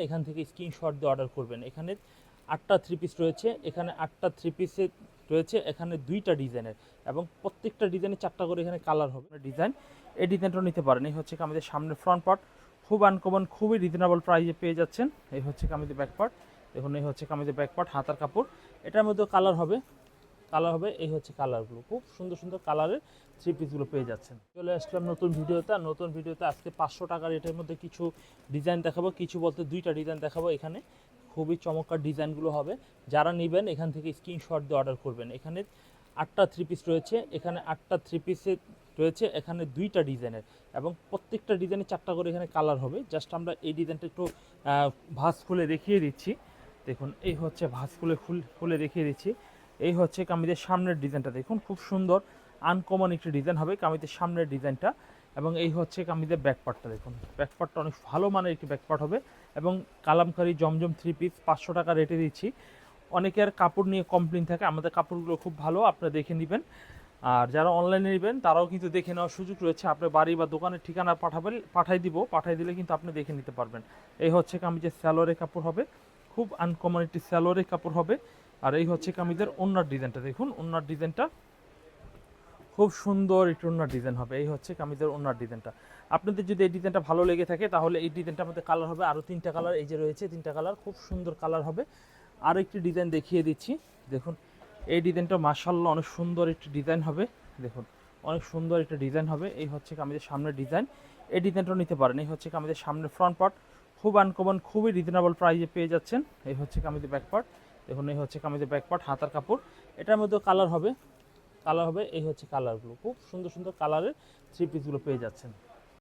এখান থেকে স্ক্রিনশট দিয়ে অর্ডার করবেন। এখানে 8টা থ্রি পিস রয়েছে, এখানে 8টা থ্রি পিসে রয়েছে, এখানে 2টা ডিজাইনের এবং প্রত্যেকটা ডিজাইনে 4টা করে এখানে কালার হবে ডিজাইন। এই ডিজাইনটাও নিতে পারেন। এই হচ্ছে আমাদের সামনে ফ্রন্ট পার্ট, খুব আনকমন, খুবই রিজনেবল প্রাইসে পেয়ে যাচ্ছেন। এই হচ্ছে আমাদের ব্যাক পার্ট, দেখুন এই হচ্ছে আমাদের ব্যাক পার্ট, হাতার কাপড়। এটার মধ্যেও কালার হবে, এই হচ্ছে কালারগুলো, খুব সুন্দর সুন্দর কালারের থ্রি পিসগুলো পেয়ে যাচ্ছেন। চলে আসলাম নতুন ভিডিওতে আজকে 500 টাকার এটার মধ্যে কিছু ডিজাইন দেখাবো, কিছু বলতে 2টা ডিজাইন দেখাবো। এখানে খুবই চমৎকার ডিজাইনগুলো হবে, যারা নেবেন এখান থেকে স্ক্রিনশট দিয়ে অর্ডার করবেন। এখানে 8টা থ্রি পিস রয়েছে, এখানে 8টা থ্রি পিসে রয়েছে, এখানে 2টা ডিজাইনের এবং প্রত্যেকটা ডিজাইনে 4টা করে এখানে কালার হবে। জাস্ট আমরা এই ডিজাইনটা একটু ভাঁজ খুলে দেখিয়ে দিচ্ছি। দেখুন এই হচ্ছে ভাঁজ খুলে দেখিয়ে দিচ্ছি। এই হচ্ছে কামিজের সামনের ডিজাইনটা, দেখুন খুব সুন্দর আনকমন একটি ডিজাইন হবে কামিজের সামনের ডিজাইনটা। এবং এই হচ্ছে কামিজের ব্যাকপার্টটা, দেখুন ব্যাকপার্টটা অনেক ভালো মানের একটি ব্যাকপার্ট হবে এবং কালামকারী জমজম থ্রি পিস 500 টাকা রেটে দিচ্ছি। অনেকের কাপড় নিয়ে কমপ্লেন থাকে, আমাদের কাপড়গুলো খুব ভালো, আপনারা দেখে নেবেন। আর যারা অনলাইনে নেবেন তারাও কিন্তু দেখে নেওয়ার সুযোগ রয়েছে, আপনার বাড়ি বা দোকানের ঠিকানা পাঠাই দিলে কিন্তু আপনি দেখে নিতে পারবেন। এই হচ্ছে কামিজের স্যালোয়ারের কাপড় হবে, খুব আনকমন একটি স্যালোয়ারের কাপড় হবে। আর এই হচ্ছে কামিজের ওন্নার ডিজাইনটা, দেখুন ওন্নার ডিজাইনটা খুব সুন্দর একটি ওন্নার ডিজাইন হবে। এই হচ্ছে কামিজের ওন্নার ডিজাইনটা। আপনাদের যদি এই ডিজাইনটা ভালো লেগে থাকে তাহলে এই ডিজাইনটা আমাদের কালার হবে আরও 3টা কালার, এই যে রয়েছে 3টা কালার, খুব সুন্দর কালার হবে। আরও একটি ডিজাইন দেখিয়ে দিচ্ছি, দেখুন এই ডিজাইনটা মাশাআল্লাহ অনেক সুন্দর একটি ডিজাইন হবে, দেখুন অনেক সুন্দর একটা ডিজাইন হবে। এই হচ্ছে কামিজের সামনের ডিজাইন, এই ডিজাইনটাও নিতে পারেন। এই হচ্ছে কামিজের সামনের ফ্রন্ট পার্ট, খুব আনকমন, খুবই রিজনেবল প্রাইসে পেয়ে যাচ্ছেন। এই হচ্ছে কামিজের ব্যাক পার্ট, দেখুন এই হচ্ছে কামিজের ব্যাক পার্ট, হাতার কাপড়। এটার মধ্যেও কালার হবে। এই হচ্ছে কালারগুলো, খুব সুন্দর সুন্দর কালারের থ্রি পিসগুলো পেয়ে যাচ্ছেন।